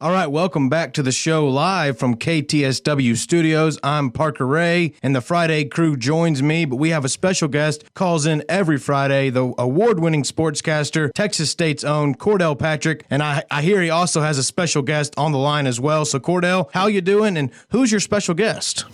All right, welcome back to the show live from KTSW Studios. I'm Parker Ray, and the Friday crew joins me, but we have a special guest, calls in every Friday, the award-winning sportscaster, Texas State's own Cordell Patrick, and I hear he also has a special guest on the line as well. So, Cordell, how you doing, and who's your special guest?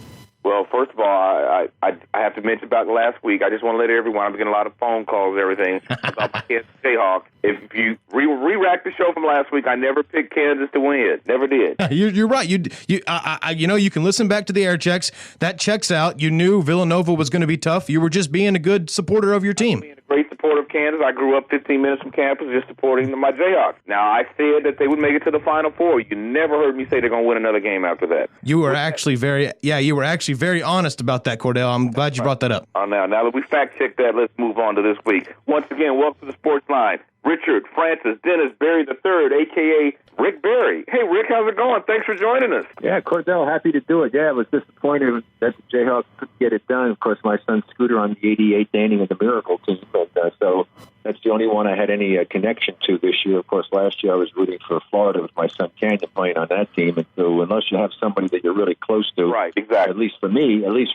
Well, first of all, I have to mention about last week. I just want to let everyone, I'm getting a lot of phone calls and everything about my Kansas Jayhawks. If you re-rack the show from last week, I never picked Kansas to win. Never did. You're right. You can listen back to the air checks. That checks out. You knew Villanova was going to be tough. You were just being a good supporter of your team. Being a great supporter of Kansas. I grew up 15 minutes from campus just supporting my Jayhawks. Now, I said that they would make it to the Final Four. You never heard me say they're going to win another game after that. You were actually very honest about that, Cordell. I'm glad you brought that up. Now that we fact-checked that, let's move on to this week. Once again, welcome to the Sports Line. Richard Francis Dennis Berry III, a.k.a. Rick Berry. Hey, Rick, how's it going? Thanks for joining us. Yeah, Cordell, happy to do it. Yeah, I was disappointed that the Jayhawks couldn't get it done. Of course, my son Scooter on the 88 Danny and the Miracle team, and so that's the only one I had any connection to this year. Of course, last year I was rooting for Florida with my son Canyon playing on that team, and so unless you have somebody that you're really close to, right, exactly. At least for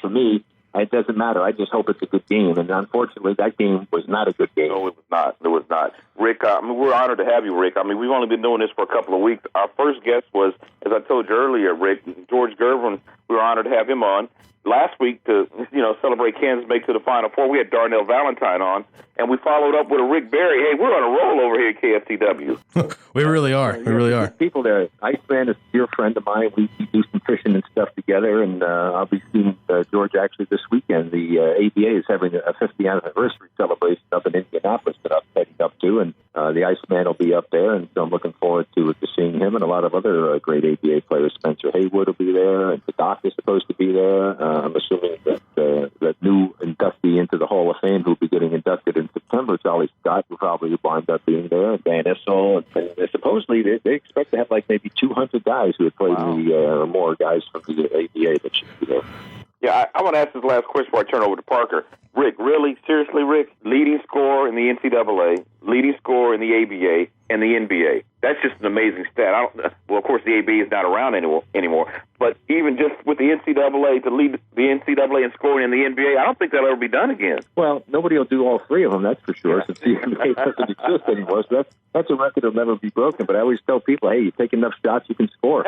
me, it doesn't matter. I just hope it's a good game. And unfortunately, that game was not a good game. No, it was not. Rick, we're honored to have you, Rick. We've only been doing this for a couple of weeks. Our first guest was, as I told you earlier, Rick, George Gervin. We were honored to have him on. Last week to, celebrate Kansas make to the Final Four, we had Darnell Valentine on, and we followed up with a Rick Berry. Hey, we're on a roll over here at KTSW. We really are. We really are. People there. Iceman is a dear friend of mine. We do some fishing and stuff together, and I'll be seeing George actually this weekend. The ABA is having a 50th anniversary celebration up in Indianapolis that I'm heading up to, and the Iceman will be up there, and so I'm looking forward to seeing him and a lot of other great ABA players. Spencer Haywood will be there, and the Doc is supposed to be there. I'm assuming that that new inductee into the Hall of Fame who will be getting inducted in September, Charlie Scott, will probably wind up being there, and Dan Issel. And supposedly they expect to have like maybe 200 guys who have played or more guys from the ABA that should be there. Yeah, I want to ask this last question before I turn over to Parker. Rick, really? Seriously, Rick? Leading scorer in the NCAA, leading scorer in the ABA, and the NBA. That's just an amazing stat. Well, of course, the ABA is not around anymore. But even just with the NCAA to lead the NCAA in scoring in the NBA, I don't think that'll ever be done again. Well, nobody will do all three of them, that's for sure, since the NBA doesn't exist anymore. So that's a record that'll never be broken. But I always tell people, hey, you take enough shots, you can score.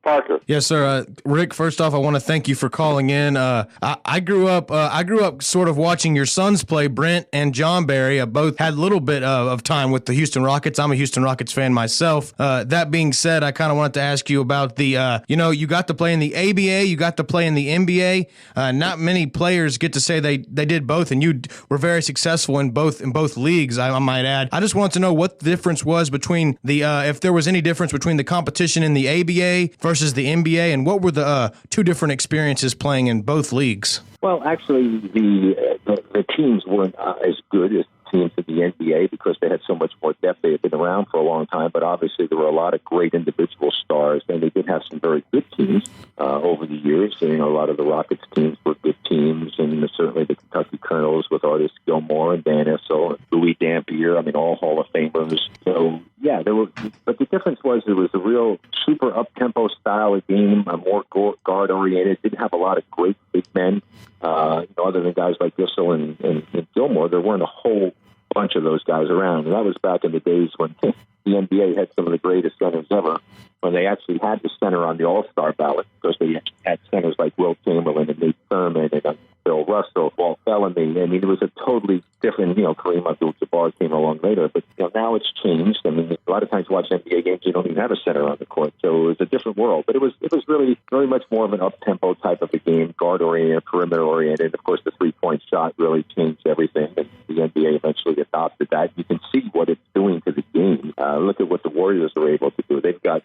Parker. Yes, sir. Rick, first off, I want to thank you for calling in. I grew up sort of watching your sons play, Brent and John Berry. Both had a little bit of time with the Houston Rockets. I'm a Houston Rockets fan myself. That being said, I kind of wanted to ask you about the, you got to play in the ABA, you got to play in the NBA. Not many players get to say they did both, and you were very successful in both leagues, I might add. I just wanted to know what the difference was between if there was any difference between the competition in the ABA versus the NBA, and what were the two different experiences playing in both leagues? Well, actually, the teams weren't as good as teams in the NBA because they had so much more depth. They had been around for a long time, but obviously there were a lot of great individual stars, and they did have some very good teams over the years. And, a lot of the Rockets teams were good teams, and certainly the Kentucky Colonels with Artis Gilmore and Dan Issel and Louis Dampier, all Hall of Famers. So, yeah, but the difference was it was a real super up-tempo style of game, more guard-oriented, didn't have a lot of great big men. Other than guys like Issel and Gilmore, there weren't a whole bunch of those guys around. And that was back in the days when the NBA had some of the greatest centers ever, when they actually had the center on the All-Star ballot, because they had centers like Will Chamberlain and Nate Thurman and Bill Russell, Walt Bellamy. It was a totally different, Kareem Abdul-Jabbar came along later. But now it's changed. A lot of times you watch NBA games, you don't even have a center on the court. So it was a different world. But it was really very much more of an up-tempo type of a game, guard-oriented, perimeter-oriented. Of course, the three-point shot really changed everything. And the NBA eventually adopted that. You can see what it's doing to the game. Look at what the Warriors are able to do. They've got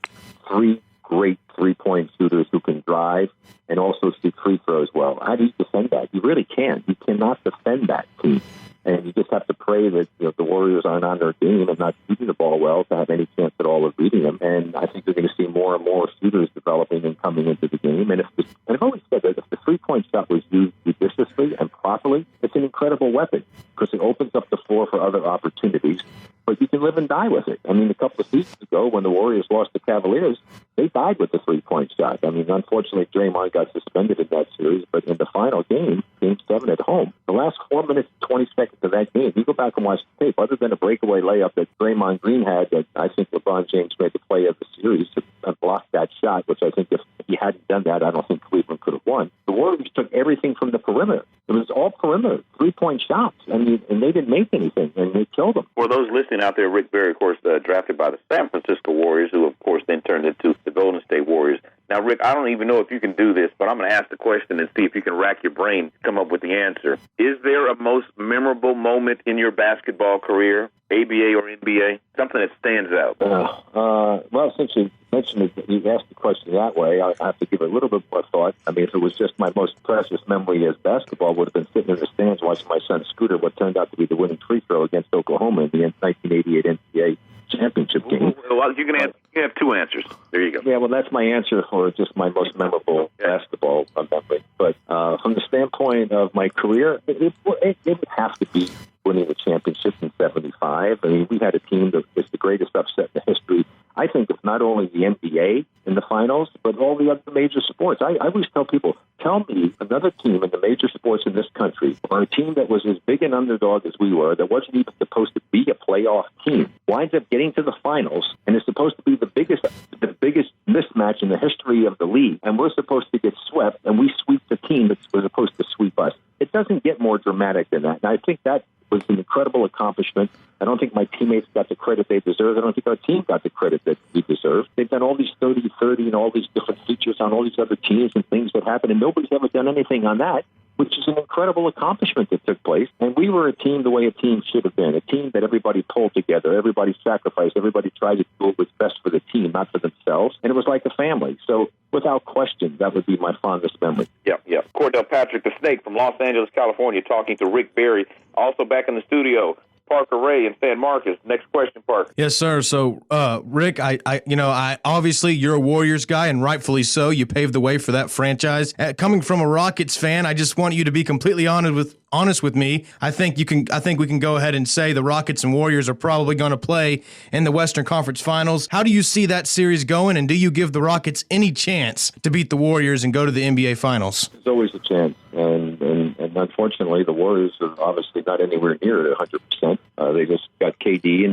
three great three-point shooters who can drive and also shoot free throws well. How do you defend that? You really can't. You cannot defend that team. And you just have to pray that the Warriors aren't on their game and not shooting the ball well to have any chance at all of beating them. And I think you're going to see more and more shooters developing and coming into the game. And I've always said that if the three-point shot was used judiciously and properly, it's an incredible weapon because it opens up the floor for other opportunities. but you can live and die with it. I mean, a couple of seasons ago when the Warriors lost the Cavaliers, they died with the three-point shot. I mean, unfortunately, Draymond got suspended in that series, but in the final game, Game 7 at home, the last 4 minutes and 20 seconds of that game, you go back and watch the tape, other than a breakaway layup that Draymond Green had that I think LeBron James made the play of the series and blocked that shot, which I think if he hadn't done that, I don't think Cleveland could have won. The Warriors took everything from the perimeter. It was all perimeter, three-point shots. I mean, and they didn't make anything, and they killed them. For those listening out there, Rick Barry, of course, drafted by the San Francisco Warriors, who, of course, then turned into the Golden State Warriors. Now, Rick, I don't even know if you can do this, but I'm going to ask the question and see if you can rack your brain to come up with the answer. Is there a most memorable moment in your basketball career, ABA or NBA, something that stands out? Well, since you mentioned it, you asked the question that way, I have to give it a little bit more thought. I mean, if it was just my most precious memory as basketball, would have been sitting in the stands watching my son Scooter what turned out to be the winning free throw against Oklahoma in the 1988 NCAA championship game. Well, you can have two answers. There you go. Yeah, well, that's my answer for just my most memorable basketball memory. But from the standpoint of my career, it would have to be winning the championship in '75. I mean, we had a team that was the greatest upset in the history, I think, of not only the NBA in the finals, but all the other major sports. I always tell people, tell me another team in the major sports in this country, or a team that was as big an underdog as we were, that wasn't even supposed to be a playoff team, winds up getting to the finals, and is supposed to be the biggest mismatch in the history of the league, and we're supposed to get swept, and we sweep the team that was supposed to sweep us. It doesn't get more dramatic than that, and I think that was an incredible accomplishment. I don't think my teammates got the credit they deserve. I don't think our team got the credit that we deserve. They've done all these 30-30 and all these different features on all these other teams and things that happen, and nobody's ever done anything on that, which is an incredible accomplishment that took place. And we were a team the way a team should have been, a team that everybody pulled together, everybody sacrificed, everybody tried to do what was best for the team, not for themselves. And it was like a family. So without question, that would be my fondest memory. Yeah. Cordell Patrick, the Snake from Los Angeles, California, talking to Rick Barry. Also back in the studio, Parker Ray in San Marcos. Next question, Parker. Yes, sir. So, Rick, I obviously you're a Warriors guy, and rightfully so. You paved the way for that franchise. Coming from a Rockets fan, I just want you to be completely honest with me. I think we can go ahead and say the Rockets and Warriors are probably going to play in the Western Conference Finals. How do you see that series going, and do you give the Rockets any chance to beat the Warriors and go to the NBA Finals? There's always a chance, and unfortunately, the Warriors are obviously not anywhere near it 100%. They just got KD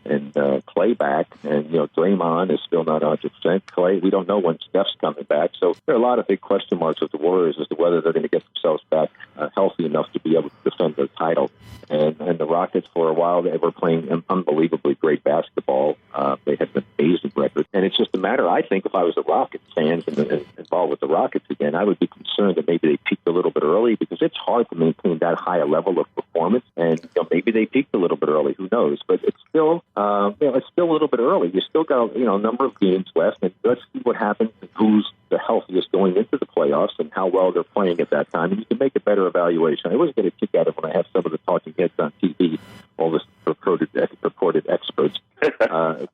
and Clay back, and Draymond is still not 100%. Clay, we don't know when Steph's coming back, so there are a lot of big question marks with the Warriors as to whether they're going to get themselves back healthy enough to be able to defend their title. And the Rockets, for a while, they were playing an unbelievably great basketball. They had an amazing record, and it's just a matter. I think if I was a Rockets fan and involved with the Rockets again, I would be concerned that maybe they peaked a little bit early, because it's hard to maintain that high a level of performance. And maybe they peaked a little bit early. Who knows? But it's still, it's still a little bit early. You still got a number of games left, and let's see what happens and who's the healthiest going into the playoffs and how well they're playing at that time. And you can make a better evaluation. I always get a kick out of when I have some of the talking heads on TV, all this purported experts,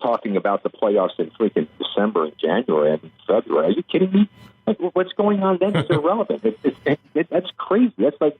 talking about the playoffs in freaking December and January and February. Are you kidding me? Like, what's going on then is irrelevant. That's crazy. That's like,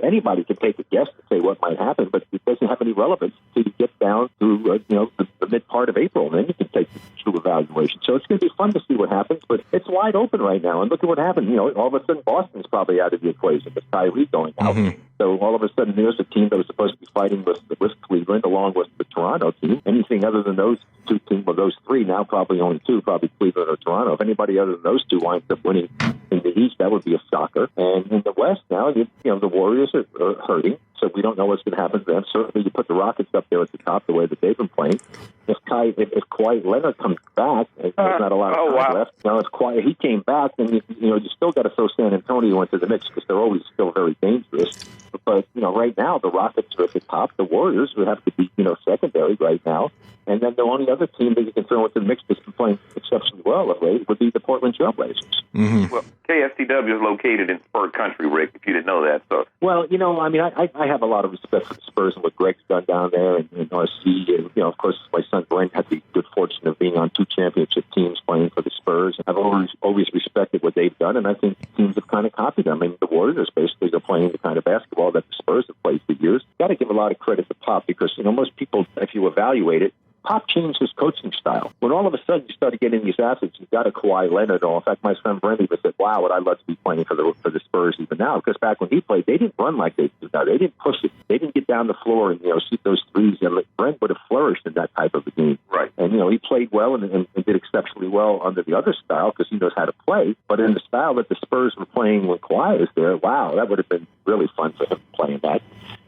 anybody can take a guess to say what might happen, but it doesn't have any relevance until you get down to the mid part of April, and then you can take the true evaluation. So it's going to be fun to see what happens, but it's wide open right now. And look at what happened. All of a sudden Boston's probably out of the equation with Kyrie going out. Mm-hmm. So all of a sudden there's a team that was supposed to be fighting with Cleveland along with the Toronto team. Anything other than those two teams, well, those three, now probably only two, probably Cleveland or Toronto. If anybody other than those two winds up winning in the East, that would be a shocker. And in the West now, the Warriors are hurting, so we don't know what's going to happen to them. Certainly you put the Rockets up there at the top the way that they've been playing. If Kawhi Leonard comes back, there's not a lot of time left. Now, if he came back, then you still got to throw San Antonio into the mix because they're always still very dangerous. But right now the Rockets are at the top. The Warriors would have to be secondary right now. And then the only other team that you can throw into the mix that's been playing exceptionally well of late would be the Portland Trailblazers. Mm-hmm. Well, KTSW is located in Spur Country, Rick, if you didn't know that. So. Well, I have a lot of respect for the Spurs and what Greg's done down there and RC. And, of course, my son Brent had the good fortunate of being on 2 championship teams playing for the Spurs. I've always respected what they've done, and I think teams have kind of copied them. I mean, the Warriors basically are playing the kind of basketball that the Spurs have played for years. Got to give a lot of credit to Pop because, most people, if you evaluate it, Pop changed his coaching style. When all of a sudden you started getting these athletes, you got a Kawhi Leonard. In fact, my son Brent even said, "Wow, would I love to be playing for the Spurs even now?" Because back when he played, they didn't run like they do now. They didn't push it. They didn't get down the floor and shoot those threes. And Brent would have flourished in that type of a game. Right. And he played well and did exceptionally well under the other style because he knows how to play. But in the style that the Spurs were playing when Kawhi was there, wow, that would have been really fun for him playing that.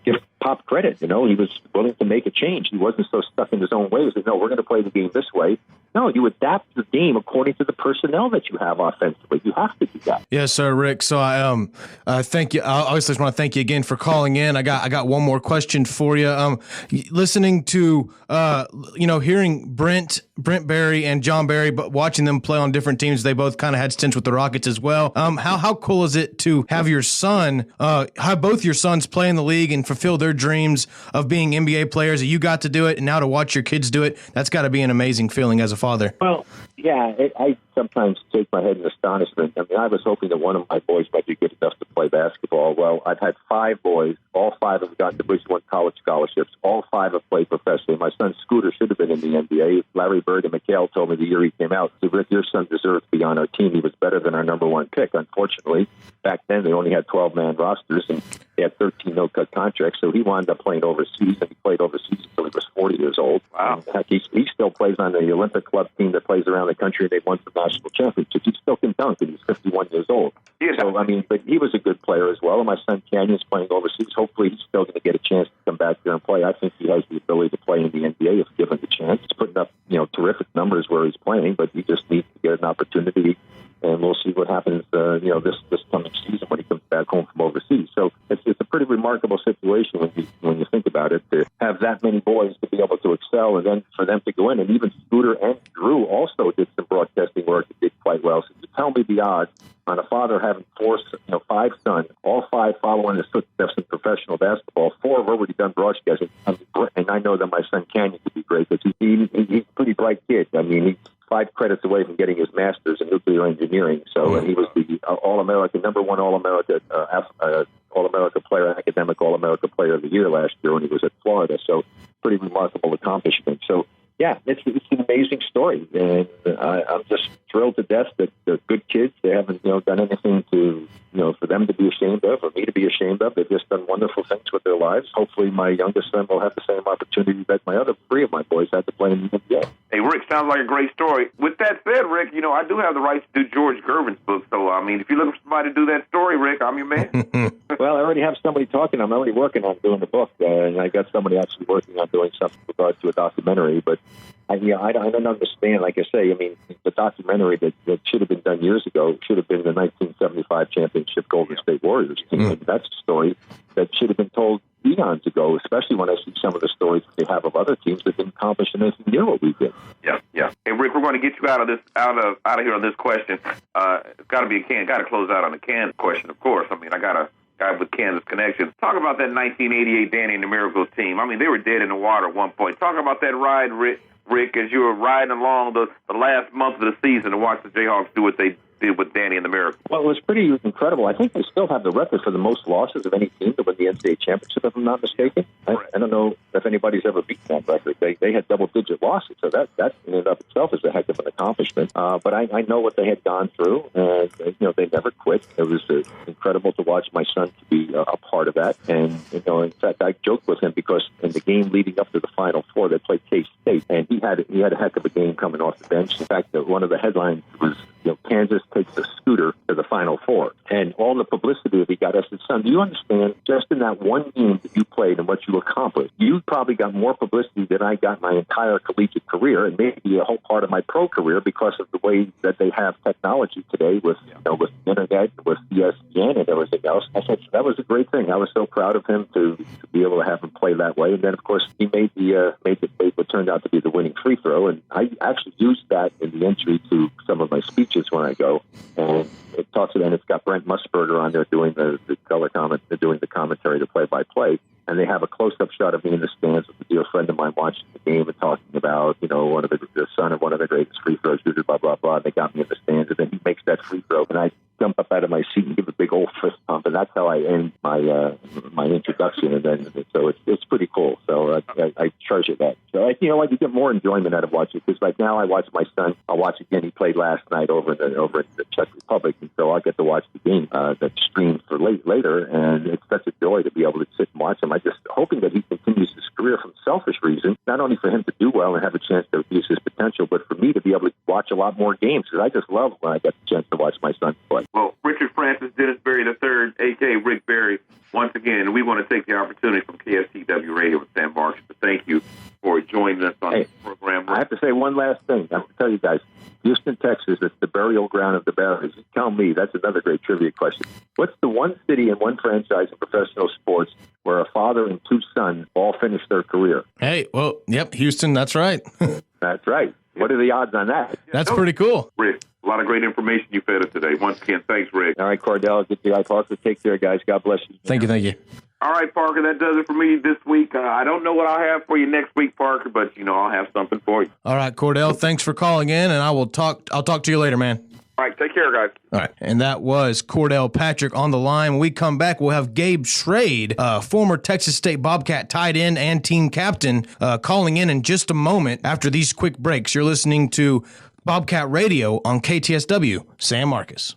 Give Pop credit, he was willing to make a change. He wasn't so stuck in his own ways that, no, we're going to play the game this way. No, you adapt the game according to the personnel that you have offensively. You have to do that. Yes, sir, Rick. So I thank you. I obviously just want to thank you again for calling in. I got one more question for you. Listening to hearing Brent Barry and John Barry, but watching them play on different teams, they both kind of had stints with the Rockets as well. How cool is it to have your son, have both your sons play in the league and fulfill their dreams of being NBA players? You got to do it, and now to watch your kids do it, that's got to be an amazing feeling as a father. Well, yeah, I sometimes shake my head in astonishment. I mean, I was hoping that one of my boys might be good enough to play basketball. Well, I've had 5 boys. All 5 have gotten Division I college scholarships. All 5 have played professionally. My son Scooter should have been in the NBA. Larry Bird and McHale told me the year he came out, "Rick, your son deserved to be on our team. He was better than our number 1 pick." Unfortunately, back then they only had 12-man rosters, and they had 13 no-cut contracts, so he wound up playing overseas, and he played overseas until he was 40 years old. Wow. In fact, he still plays on the Olympic club team that plays around the country. They've won some national championships. He still can dunk, and he's 51 years old. Yeah. So, I mean, but he was a good player as well, and my son Canyon's playing overseas. Hopefully he's still going to get a chance to come back there and play. I think he has the ability to play in the NBA if given the chance. He's putting up, terrific numbers where he's playing, but he just needs to get an opportunity, and we'll see what happens, this coming season when he comes back home from overseas. So it's a pretty remarkable situation when you think about it, to have that many boys to be able to excel, and then for them to go in. And even Scooter and Drew also did some broadcasting work that did quite well. So you tell me the odds on a father having 5 sons, all 5 following his footsteps in professional basketball. 4 have already done broadcasting, and I know that my son Canyon could be great because he's a pretty bright kid. I mean, he's 5 credits away from getting his master's in nuclear engineering. So, and he was the All-American, number 1 All-America, All-America player, academic All-America player of the year last year when he was at Florida. So, pretty remarkable accomplishment. So, yeah, it's an amazing story, and I'm just thrilled to death that they're good kids. They haven't done anything to for them to be ashamed of, or me to be ashamed of. They've just done wonderful things with their lives. Hopefully, my youngest son will have the same opportunity that my other 3 of my boys had to play in the NBA. Hey, Rick, sounds like a great story. With that said, Rick, I do have the rights to do George Gervin's book. So, I mean, if you're looking for somebody to do that story, Rick, I'm your man. Well, I already have somebody talking. I'm already working on doing the book, and I got somebody actually working on doing something with regard to a documentary. But I don't understand. Like I say, I mean, the documentary that should have been done years ago should have been the 1975 championship Golden State Warriors team. Mm. That's a story that should have been told eons ago, especially when I see some of the stories that they have of other teams that didn't accomplish anything near what we did. Yeah. Hey, Rick, we're going to get you out of here on this question. It's got to be got to close out on the Kansas question, of course. I mean, I got a guy with Kansas connection. Talk about that 1988 Danny and the Miracles team. I mean, they were dead in the water at one point. Talk about that ride, Rick, as you were riding along the last month of the season to watch the Jayhawks do what they did with Danny and the Miracles. Well, it was pretty incredible. I think they still have the record for the most losses of any team to win the NCAA championship, if I'm not mistaken. I don't know if anybody's ever beaten that record. They had double-digit losses, so that in and of itself is a heck of an accomplishment. But I know what they had gone through, and they never quit. It was incredible to watch my son to be a part of that. And in fact, I joked with him because in the game leading up to the Final Four, they played K-State, and he had a heck of a game coming off the bench. In fact, one of the headlines was, Kansas takes a scooter to the Final Four. And all the publicity that he got, I said, son, do you understand, just in that one game that you played and what you accomplished, you probably got more publicity than I got my entire collegiate career, and maybe a whole part of my pro career, because of the way that they have technology today with, with the internet, with ESPN and everything else. I said, that was a great thing. I was so proud of him to be able to have him play that way. And then, of course, he made what turned out to be the winning free throw. And I actually used that in the entry to some of my speeches when I go. And it talks about, and it's got Brent Musburger on there doing the color comment, doing the commentary, the play-by-play. and they have a close-up shot of me in the stands with a dear friend of mine watching the game and talking about, one of the son of one of the greatest free throw shooters, blah, blah, blah. And they got me in the stands, and then he makes that free throw, and I jump up out of my seat and give a big old fist pump, and that's how I end my introduction. And then so it's pretty cool. So I treasure that. So you get more enjoyment out of watching, because like now I watch my son. I'll watch again. He played last night over in the Czech Republic, and so I get to watch the game that's streamed for later, and it's such a joy to be able to sit and watch him. I'm just hoping that he continues his career from selfish reasons, not only for him to do well and have a chance to use his potential, but for me to be able to watch a lot more games, because I just love when I get the chance to watch my son play. Well, Richard Francis Dennis Berry III, a.k.a. Rick Berry, once again, we want to take the opportunity from KTSW Radio with Sam Marcus to thank you for joining us on the program. I have to say one last thing. I have to tell you guys, Houston, Texas, it's the burial ground of the Barrys. You tell me, that's another great trivia question. What's the one city and one franchise in professional sports where a father and two sons all finished their career? Hey, well, yep, Houston, that's right. That's right. What are the odds on that? That's pretty cool. Rick, a lot of great information you fed us today. Once again, thanks, Rick. All right, Cordell, good to Parker. Take care, guys. God bless you. Thank you. All right, Parker, that does it for me this week. I don't know what I'll have for you next week, Parker, but, I'll have something for you. All right, Cordell, thanks for calling in, and I'll talk to you later, man. All right, take care, guys. All right, and that was Cordell Patrick on the line. When we come back, we'll have Gabe Schrade, former Texas State Bobcat tight end and team captain, calling in just a moment after these quick breaks. You're listening to Bobcat Radio on KTSW. Sam Marcus.